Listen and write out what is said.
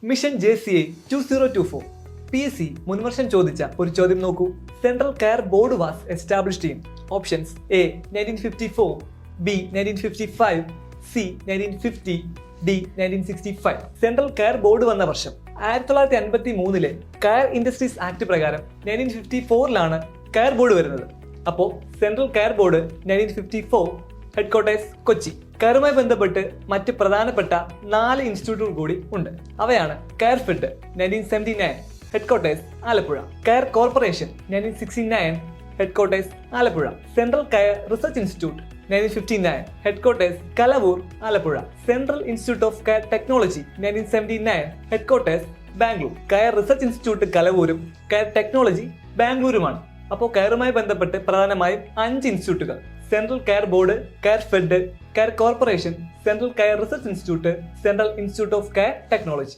Mission JCI 2024 PSC മുൻവർഷം ചോദിച്ച ഒരു ചോദ്യം നോക്കൂ. Central coir board was established in options A 1954, B 1955, C 1950, D 1965. Central coir board വന്ന വർഷം 1953 കെയർ ഇൻഡസ്ട്രീസ് ആക്ട് പ്രകാരം 1954 കെയർ ബോർഡ് വരുന്നത്. അപ്പോൾ central coir board 1954 headquarters Kochi. കെയറുമായി ബന്ധപ്പെട്ട് മറ്റ് പ്രധാനപ്പെട്ട 4 ഇൻസ്റ്റിറ്റ്യൂട്ടുകൾ കൂടി ഉണ്ട്. അവയാണ് coir fed 1979 headquarters Alappuzha, coir corporation 1969 headquarters Alappuzha, central coir research institute 1959 headquarters Kalavoor Alappuzha, central institute of coir technology 1979 headquarters Bangalore. Coir research institute കലവൂരും കെയർ ടെക്നോളജി ബാംഗ്ലൂരുമാണ്. അപ്പോൾ കെയറുമായി ബന്ധപ്പെട്ട് പ്രധാനമായും 5 ഇൻസ്റ്റിറ്റ്യൂട്ടുകൾ: central coir board, coir fed, coir corporation, central coir research institute, central institute of coir technology.